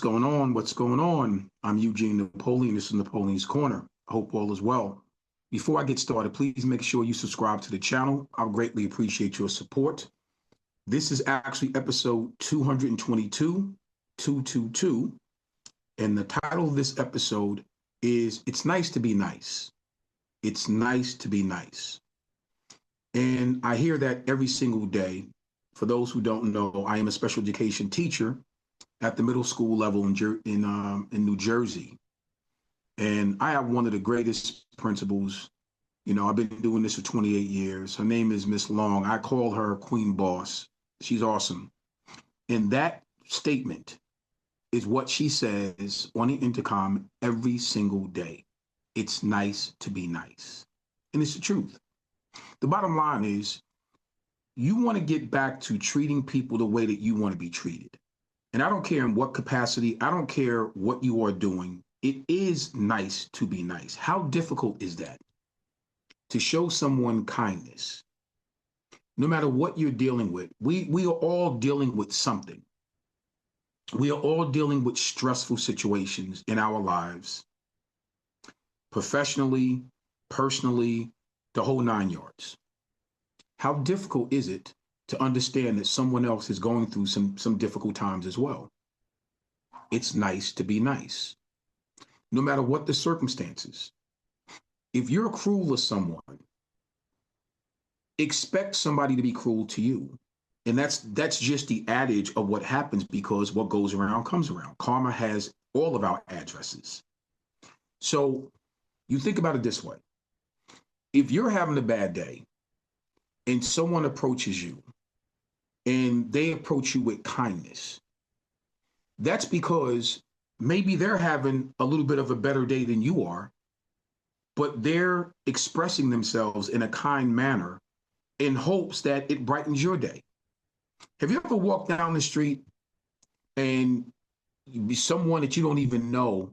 going on? What's going on? I'm Eugene Napoleon. This is Napoleon's Corner. I hope all is well. Before I get started, please make sure you subscribe to the channel. I'll greatly appreciate your support. This is actually episode 222, 222. And the title of this episode is It's Nice to Be Nice. It's nice to be nice. And I hear that every single day. For those who don't know, I am a special education teacher at the middle school level in New Jersey. And I have one of the greatest principals. You know, I've been doing this for 28 years. Her name is Miss Long. I call her Queen Boss. She's awesome. And that statement is what she says on the intercom every single day. It's nice to be nice. And it's the truth. The bottom line is you want to get back to treating people the way that you want to be treated. And I don't care in what capacity, I don't care what you are doing. It is nice to be nice. How difficult is that? To show someone kindness. No matter what you're dealing with, we are all dealing with something. We are all dealing with stressful situations in our lives, professionally, personally, the whole 9 yards. How difficult is it to understand that someone else is going through some difficult times as well? It's nice to be nice, no matter what the circumstances. If you're cruel to someone, expect somebody to be cruel to you. And that's just the adage of what happens, because what goes around comes around. Karma has all of our addresses. So you think about it this way. If you're having a bad day and someone approaches you and they approach you with kindness, that's because maybe they're having a little bit of a better day than you are, but they're expressing themselves in a kind manner in hopes that it brightens your day. Have you ever walked down the street and someone that you don't even know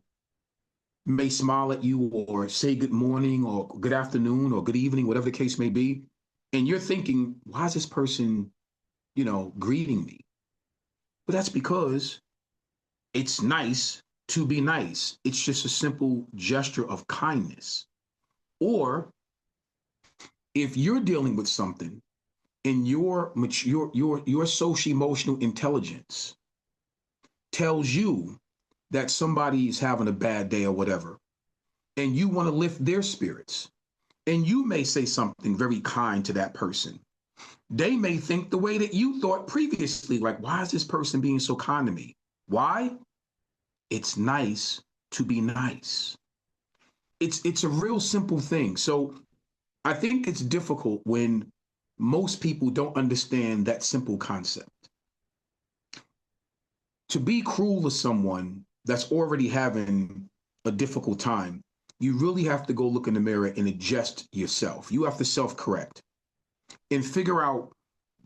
may smile at you or say good morning or good afternoon or good evening, whatever the case may be, and you're thinking, why is this person, greeting me? But that's because it's nice to be nice. It's just a simple gesture of kindness. Or if you're dealing with something and your social emotional intelligence tells you that somebody is having a bad day or whatever, and you want to lift their spirits, and you may say something very kind to that person, they may think the way that you thought previously, like, why is this person being so kind to me? Why? It's nice to be nice. It's a real simple thing. So I think it's difficult when most people don't understand that simple concept. To be cruel to someone that's already having a difficult time, you really have to go look in the mirror and adjust yourself. You have to self-correct and figure out,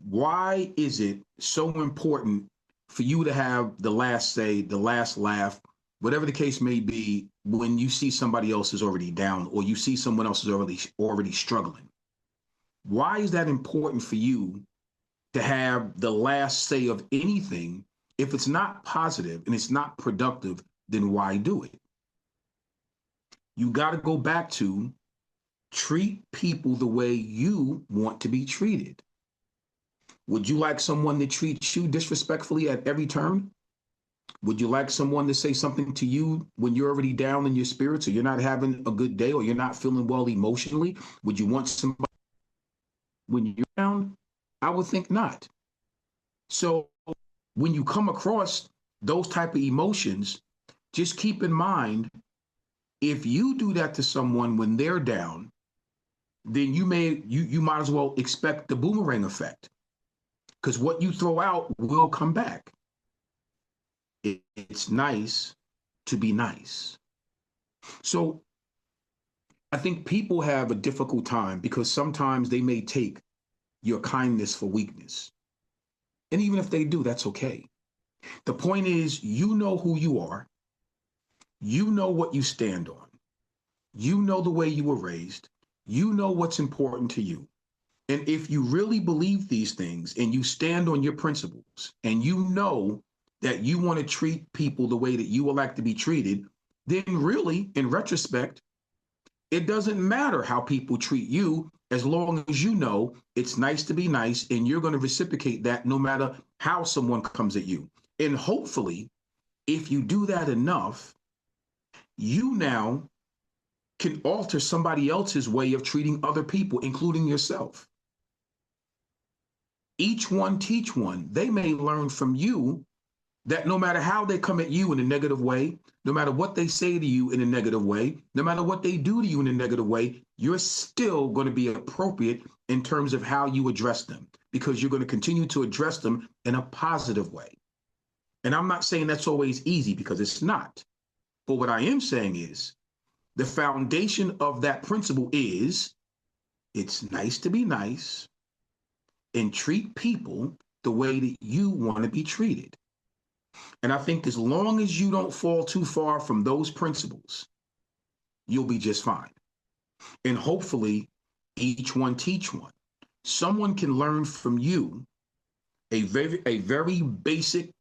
why is it so important for you to have the last say, the last laugh, whatever the case may be, when you see somebody else is already down or you see someone else is already struggling? Why is that important for you to have the last say of anything? If it's not positive and it's not productive, then why do it? You got to go back to treat people the way you want to be treated. Would you like someone to treat you disrespectfully at every turn? Would you like someone to say something to you when you're already down in your spirits, or you're not having a good day, or you're not feeling well emotionally? Would you want somebody when you're down? I would think not. So when you come across those type of emotions, just keep in mind, if you do that to someone when they're down, then you might as well expect the boomerang effect, because what you throw out will come back. It's nice to be nice. So I think people have a difficult time because sometimes they may take your kindness for weakness. And even if they do, that's okay. The point is, you know who you are. You know what you stand on. You know the way you were raised. You know what's important to you. And if you really believe these things and you stand on your principles and you know that you want to treat people the way that you would like to be treated, then really, in retrospect, it doesn't matter how people treat you as long as you know it's nice to be nice and you're going to reciprocate that no matter how someone comes at you. And hopefully, if you do that enough, you now can alter somebody else's way of treating other people, including yourself. Each one teach one. They may learn from you that no matter how they come at you in a negative way, no matter what they say to you in a negative way, no matter what they do to you in a negative way, you're still going to be appropriate in terms of how you address them, because you're going to continue to address them in a positive way. And I'm not saying that's always easy, because it's not. But what I am saying is the foundation of that principle is it's nice to be nice and treat people the way that you want to be treated. And I think as long as you don't fall too far from those principles, you'll be just fine. And hopefully, each one teach one. Someone can learn from you a very basic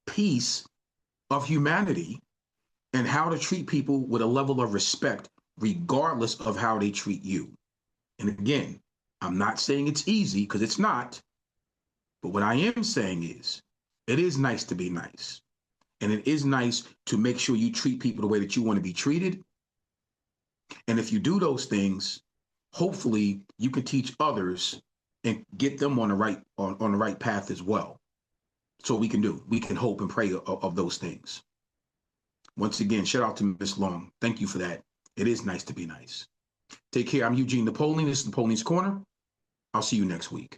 piece of humanity and how to treat people with a level of respect, regardless of how they treat you. And again, I'm not saying it's easy, because it's not. But what I am saying is, it is nice to be nice. And it is nice to make sure you treat people the way that you want to be treated. And if you do those things, hopefully you can teach others and get them on the right path as well. So we can hope and pray of those things. Once again, shout out to Miss Long. Thank you for that. It is nice to be nice. Take care. I'm Eugene Napoleon. This is Napoleon's Corner. I'll see you next week.